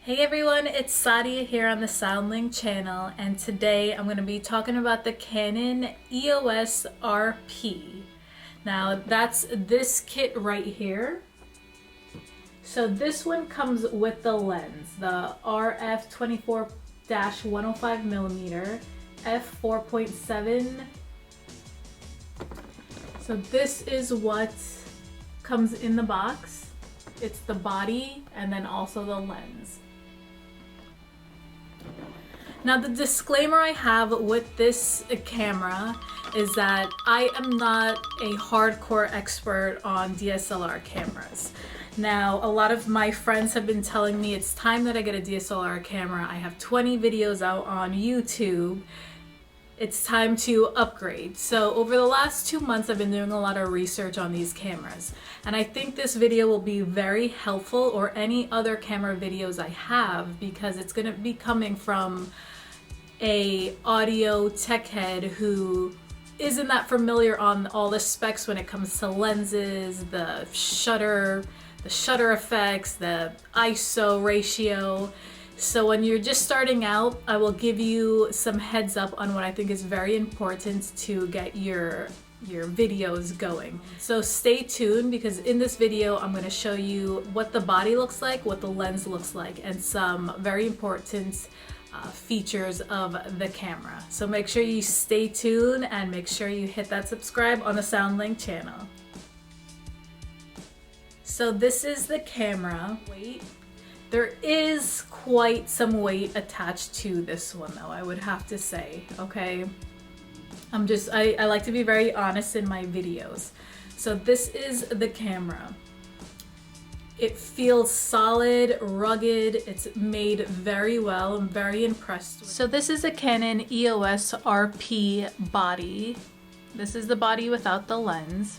Hey everyone, it's Sadia here on the SOUNDLINK channel, and today I'm going to be talking about the Canon EOS RP. Now that's this kit right here. So this one comes with the lens, the RF 24-105mm f4.7. So this is what comes in the box. It's the body and then also the lens. Now the disclaimer I have with this camera is that I am not a hardcore expert on DSLR cameras. Now a lot of my friends have been telling me it's time that I get a DSLR camera. I have 20 videos out on YouTube. It's time to upgrade. So over the last 2 months I've been doing a lot of research on these cameras, and I think this video will be very helpful, or any other camera videos I have, because it's going to be coming from a audio tech head who isn't that familiar on all the specs when it comes to lenses, the shutter effects, the ISO ratio. So when you're just starting out, I will give you some heads up on what I think is very important to get your videos going. So stay tuned, because in this video I'm going to show you what the body looks like, what the lens looks like, and some very important features of the camera. So make sure you stay tuned and make sure you hit that subscribe on the SOUNDLINK channel. So this is the camera. There is quite some weight attached to this one though, I would have to say, okay? I like to be very honest in my videos. So this is the camera. It feels solid, rugged, it's made very well. I'm very impressed with it. So this is a Canon EOS RP body. This is the body without the lens.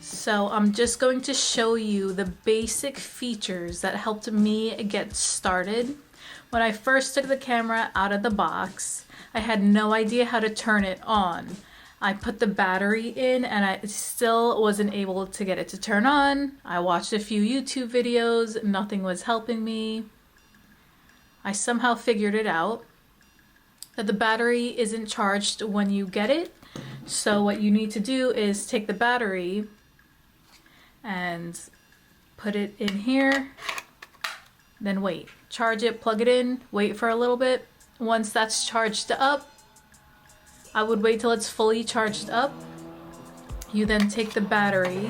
So I'm just going to show you the basic features that helped me get started. When I first took the camera out of the box, I had no idea how to turn it on. I put the battery in and I still wasn't able to get it to turn on. I watched a few YouTube videos, nothing was helping me. I somehow figured it out that the battery isn't charged when you get it. So what you need to do is take the battery and put it in here, then wait. Charge it, plug it in, wait for a little bit. Once that's charged up, I would wait till it's fully charged up. You then take the battery,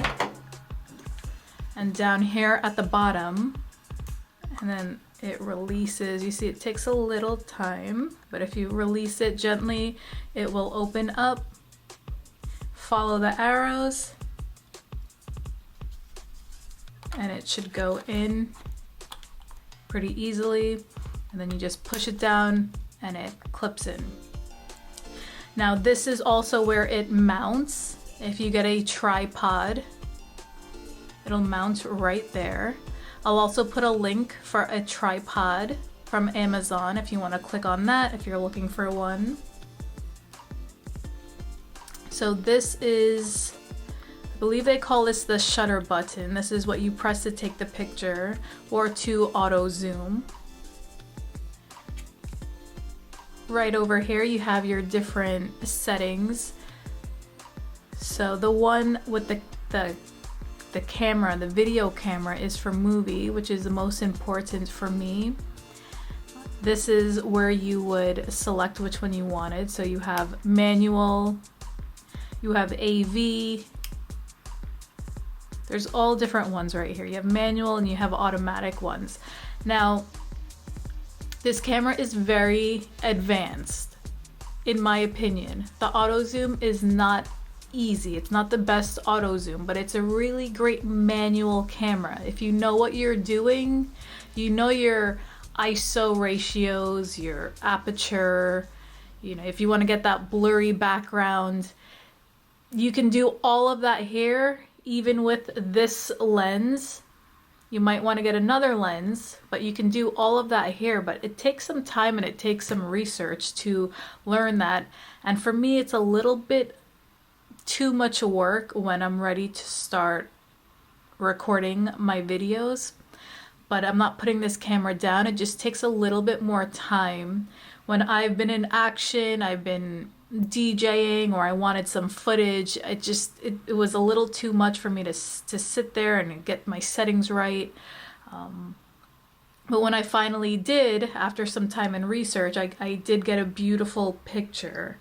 and down here at the bottom, and then it releases. You see it takes a little time, but if you release it gently, it will open up. Follow the arrows, and it should go in pretty easily, and then you just push it down and it clips in. Now this is also where it mounts. If you get a tripod, it'll mount right there. I'll also put a link for a tripod from Amazon if you want to click on that if you're looking for one. So this is, I believe they call this the shutter button. This is what you press to take the picture or to auto zoom. Right over here you have your different settings. So the one with the camera, the video camera, is for movie, which is the most important for me. This is where you would select which one you wanted. So you have manual, you have AV, there's all different ones right here. You have manual and you have automatic ones. Now, this camera is very advanced, in my opinion. The auto zoom is not easy. It's not the best auto zoom, but it's a really great manual camera. If you know what you're doing, you know your ISO ratios, your aperture, you know, if you want to get that blurry background, you can do all of that here, even with this lens. You might want to get another lens, but you can do all of that here, but it takes some time and it takes some research to learn that. And for me, it's a little bit too much work when I'm ready to start recording my videos. But I'm not putting this camera down. It just takes a little bit more time. When I've been in action, I've been DJing, or I wanted some footage, it was a little too much for me to sit there and get my settings right. But when I finally did, after some time and research, I did get a beautiful picture.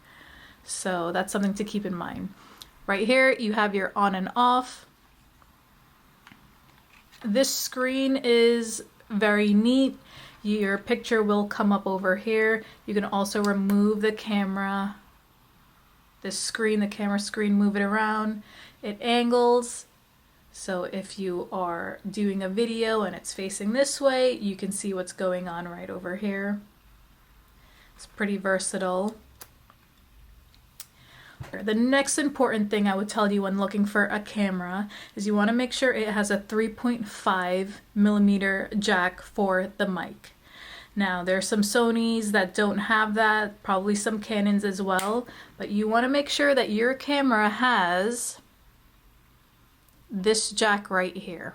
So that's something to keep in mind. Right here, you have your on and off. This screen is very neat. Your picture will come up over here. You can also remove the camera, this screen, the camera screen, move it around. It angles. So if you are doing a video and it's facing this way, you can see what's going on right over here. It's pretty versatile. The next important thing I would tell you when looking for a camera is you want to make sure it has a 3.5mm jack for the mic. Now, there are some Sonys that don't have that, probably some Canons as well, but you want to make sure that your camera has this jack right here.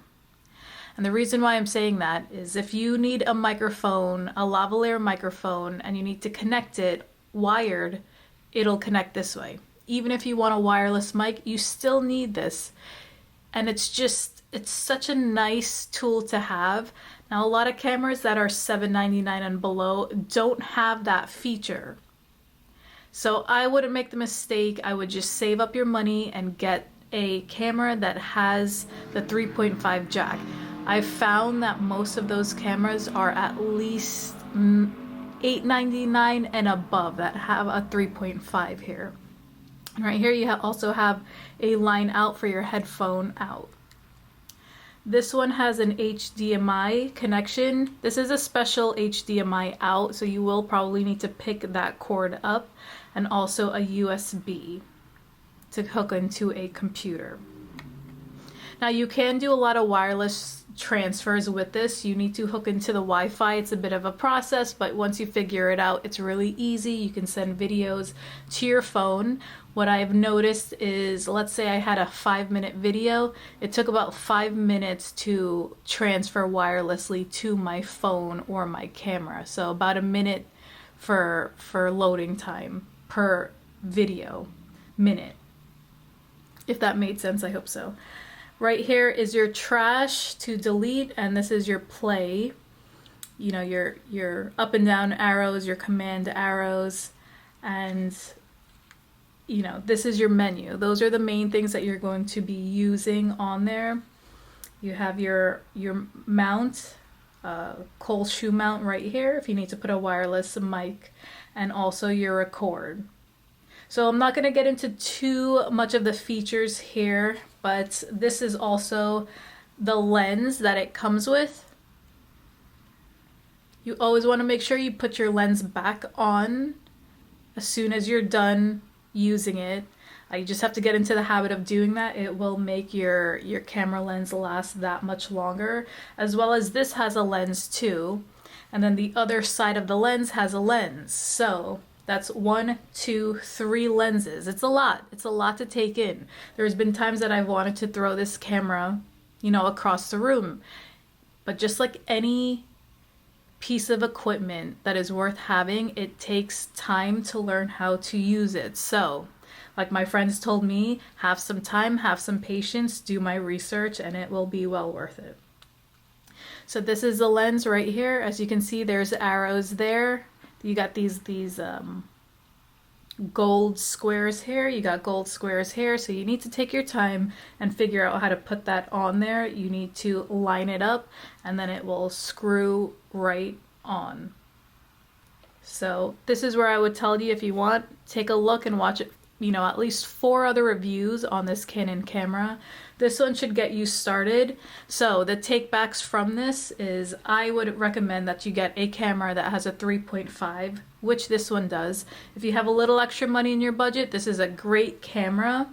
And the reason why I'm saying that is if you need a microphone, a lavalier microphone, and you need to connect it wired, it'll connect this way. Even if you want a wireless mic, you still need this. And it's such a nice tool to have. Now, a lot of cameras that are $7.99 and below don't have that feature. So I wouldn't make the mistake. I would just save up your money and get a camera that has the 3.5 jack. I've found that most of those cameras are at least $8.99 and above that have a 3.5 here. And right here you also have a line out for your headphone out. This one has an HDMI connection. This is a special HDMI out, so you will probably need to pick that cord up, and also a USB to hook into a computer. Now you can do a lot of wireless transfers with this. You need to hook into the Wi-Fi. It's a bit of a process, but once you figure it out, it's really easy. You can send videos to your phone. What I've noticed is, let's say I had a 5-minute video, it took about 5 minutes to transfer wirelessly to my phone or my camera. So about a minute for loading time per video minute. If that made sense, I hope so. Right here is your trash to delete, and this is your play. You know, your up and down arrows, your command arrows, and you know, this is your menu. Those are the main things that you're going to be using on there. You have your mount, Cole shoe mount right here if you need to put a wireless mic, and also your record. So I'm not going to get into too much of the features here, but this is also the lens that it comes with. You always want to make sure you put your lens back on as soon as you're done using it. You just have to get into the habit of doing that. It will make your camera lens last that much longer, as well as this has a lens too. And then the other side of the lens has a lens. So that's 1, 2, 3 lenses. It's a lot. It's a lot to take in. There's been times that I've wanted to throw this camera, you know, across the room. But just like any piece of equipment that is worth having, it takes time to learn how to use it. So, like my friends told me, have some time, have some patience, do my research, and it will be well worth it. So this is the lens right here. As you can see, there's arrows there. You got these gold squares here. You got gold squares here. So you need to take your time and figure out how to put that on there. You need to line it up, and then it will screw right on. So this is where I would tell you, if you want, take a look and watch it, you know, at least 4 other reviews on this Canon camera. This one should get you started. So the takebacks from this is, I would recommend that you get a camera that has a 3.5, which this one does. If you have a little extra money in your budget, this is a great camera.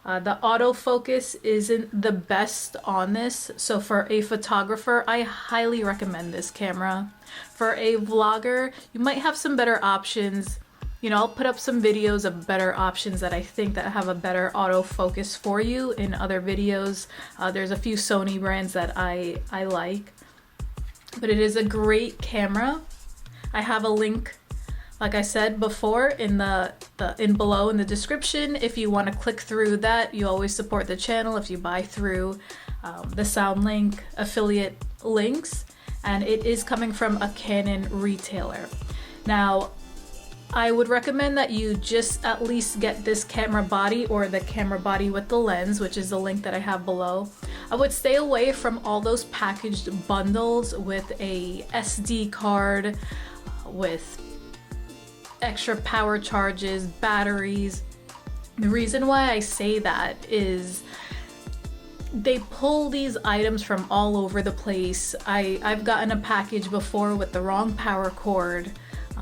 The autofocus isn't the best on this, so for a photographer, I highly recommend this camera. For a vlogger, you might have some better options. You know, I'll put up some videos of better options that I think that have a better autofocus for you in other videos. There's a few Sony brands that I like, but it is a great camera. I have a link, like I said before, in below in the description. If you want to click through that, you always support the channel if you buy through the SOUNDLINK affiliate links, and it is coming from a Canon retailer. Now, I would recommend that you just at least get this camera body or the camera body with the lens, which is the link that I have below. I would stay away from all those packaged bundles with a SD card, with extra power charges, batteries. The reason why I say that is they pull these items from all over the place. I've gotten a package before with the wrong power cord.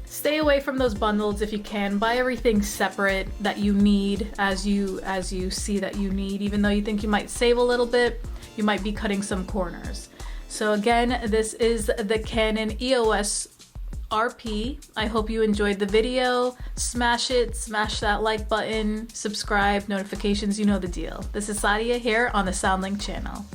Stay away from those bundles if you can. Buy everything separate that you need as you see that you need. Even though you think you might save a little bit, you might be cutting some corners. So again, this is the Canon EOS RP. I hope you enjoyed the video. Smash it, smash that like button, subscribe, notifications, you know the deal. This is Sadia here on the SOUNDLINK channel.